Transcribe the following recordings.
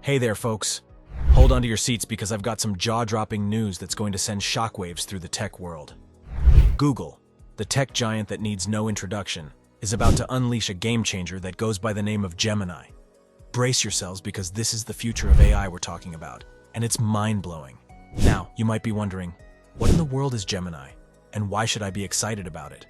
Hey there, folks. Hold on to your seats because I've got some jaw-dropping news that's going to send shockwaves through the tech world. Google, the tech giant that needs no introduction, is about to unleash a game-changer that goes by the name of Gemini. Brace yourselves because this is the future of AI we're talking about, and it's mind-blowing. Now, you might be wondering, what in the world is Gemini, and why should I be excited about it?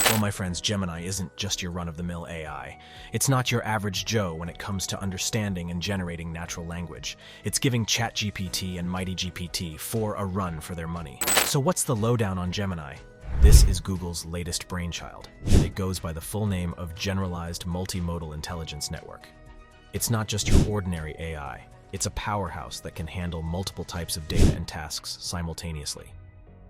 Well, my friends, Gemini isn't just your run-of-the-mill AI. It's not your average Joe when it comes to understanding and generating natural language. It's giving chatgpt and mighty GPT-4 a run for their money. So what's the lowdown on Gemini? This is Google's latest brainchild, and it goes by the full name of Generalized Multimodal Intelligence Network. It's not just your ordinary AI. It's a powerhouse that can handle multiple types of data and tasks simultaneously.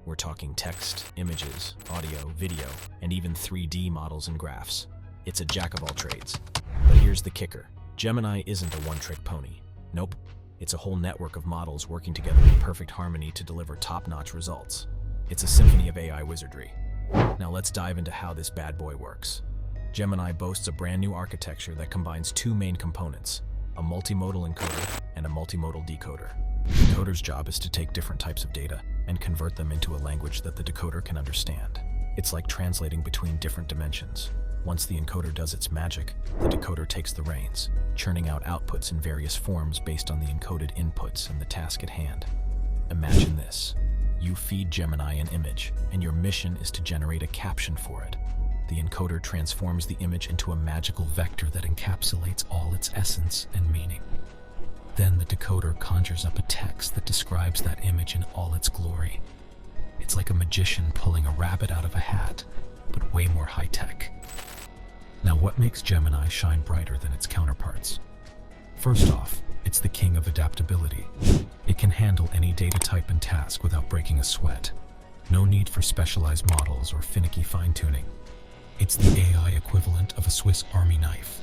We're talking text, images, audio, video, and even 3D models and graphs. It's a jack of all trades. But here's the kicker. Gemini isn't a one-trick pony. Nope. It's a whole network of models working together in perfect harmony to deliver top-notch results. It's a symphony of AI wizardry. Now let's dive into how this bad boy works. Gemini boasts a brand new architecture that combines two main components, a multimodal encoder and a multimodal decoder. The encoder's job is to take different types of data and convert them into a language that the decoder can understand. It's like translating between different dimensions. Once the encoder does its magic, the decoder takes the reins, churning out outputs in various forms based on the encoded inputs and the task at hand. Imagine this. You feed Gemini an image, and your mission is to generate a caption for it. The encoder transforms the image into a magical vector that encapsulates all its essence and meaning. Then the decoder conjures up a text that describes that image in all its glory. It's like a magician pulling a rabbit out of a hat, but way more high-tech. Now, what makes Gemini shine brighter than its counterparts? First off, it's the king of adaptability. It can handle any data type and task without breaking a sweat. No need for specialized models or finicky fine-tuning. It's the AI equivalent of a Swiss Army knife.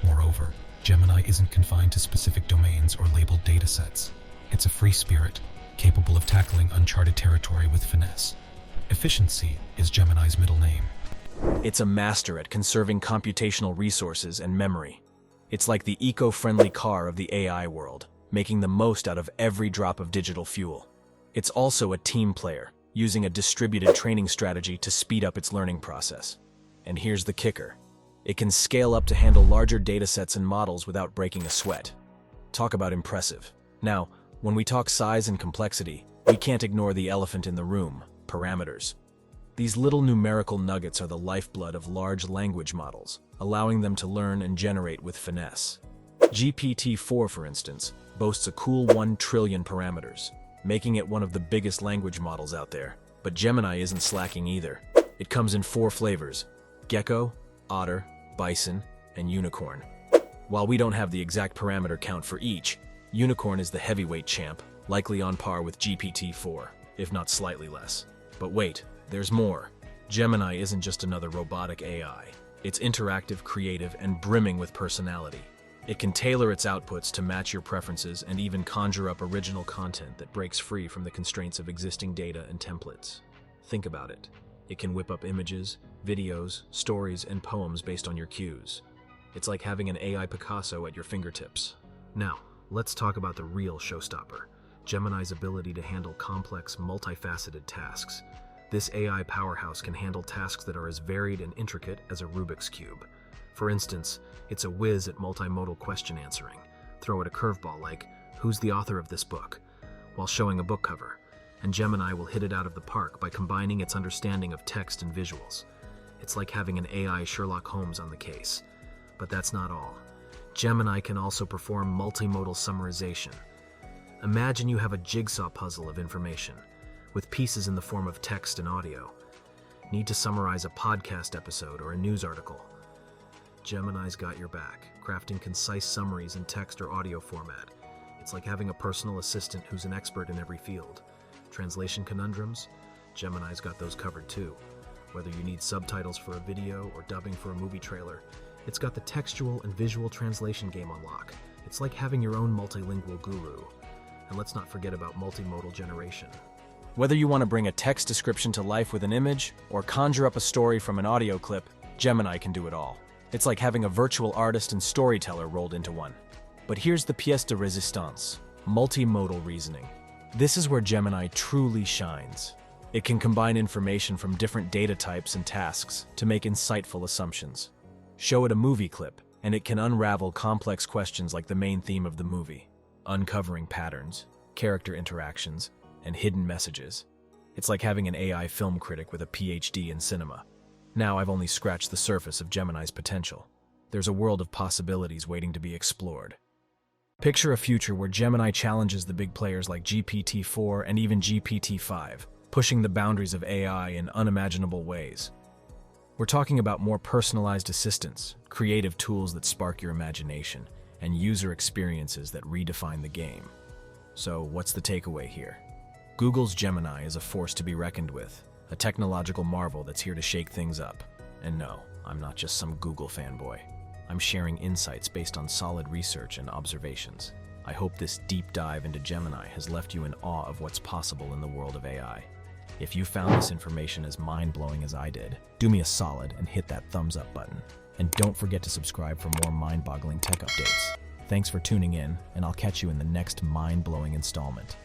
Moreover, Gemini isn't confined to specific domains or labeled datasets. It's a free spirit, capable of tackling uncharted territory with finesse. Efficiency is Gemini's middle name. It's a master at conserving computational resources and memory. It's like the eco-friendly car of the AI world, making the most out of every drop of digital fuel. It's also a team player, using a distributed training strategy to speed up its learning process. And here's the kicker. It can scale up to handle larger datasets and models without breaking a sweat. Talk about impressive. Now, when we talk size and complexity, we can't ignore the elephant in the room, parameters. These little numerical nuggets are the lifeblood of large language models, allowing them to learn and generate with finesse. GPT-4, for instance, boasts a cool 1 trillion parameters, making it one of the biggest language models out there. But Gemini isn't slacking either. It comes in 4 flavors: gecko, otter, bison, and unicorn. While we don't have the exact parameter count for each, unicorn is the heavyweight champ, likely on par with GPT-4, if not slightly less. But wait, there's more. Gemini isn't just another robotic AI. It's interactive, creative, and brimming with personality. It can tailor its outputs to match your preferences and even conjure up original content that breaks free from the constraints of existing data and templates. Think about it. It can whip up images, videos, stories, and poems based on your cues. It's like having an AI Picasso at your fingertips. Now, let's talk about the real showstopper, Gemini's ability to handle complex, multifaceted tasks. This AI powerhouse can handle tasks that are as varied and intricate as a Rubik's Cube. For instance, it's a whiz at multimodal question answering. Throw it a curveball like, "Who's the author of this book?" while showing a book cover. And Gemini will hit it out of the park by combining its understanding of text and visuals. It's like having an AI Sherlock Holmes on the case. But that's not all. Gemini can also perform multimodal summarization. Imagine you have a jigsaw puzzle of information, with pieces in the form of text and audio. Need to summarize a podcast episode or a news article? Gemini's got your back, crafting concise summaries in text or audio format. It's like having a personal assistant who's an expert in every field. Translation conundrums? Gemini's got those covered too. Whether you need subtitles for a video or dubbing for a movie trailer, it's got the textual and visual translation game on lock. It's like having your own multilingual guru. And let's not forget about multimodal generation. Whether you want to bring a text description to life with an image or conjure up a story from an audio clip, Gemini can do it all. It's like having a virtual artist and storyteller rolled into one. But here's the pièce de résistance: multimodal reasoning. This is where Gemini truly shines. It can combine information from different data types and tasks to make insightful assumptions. Show it a movie clip, and it can unravel complex questions like the main theme of the movie, uncovering patterns, character interactions, and hidden messages. It's like having an AI film critic with a PhD in cinema. Now I've only scratched the surface of Gemini's potential. There's a world of possibilities waiting to be explored. Picture a future where Gemini challenges the big players like GPT-4 and even GPT-5, pushing the boundaries of AI in unimaginable ways. We're talking about more personalized assistants, creative tools that spark your imagination, and user experiences that redefine the game. So what's the takeaway here? Google's Gemini is a force to be reckoned with, a technological marvel that's here to shake things up. And no, I'm not just some Google fanboy. I'm sharing insights based on solid research and observations. I hope this deep dive into Gemini has left you in awe of what's possible in the world of AI. If you found this information as mind-blowing as I did, do me a solid and hit that thumbs up button. And don't forget to subscribe for more mind-boggling tech updates. Thanks for tuning in, and I'll catch you in the next mind-blowing installment.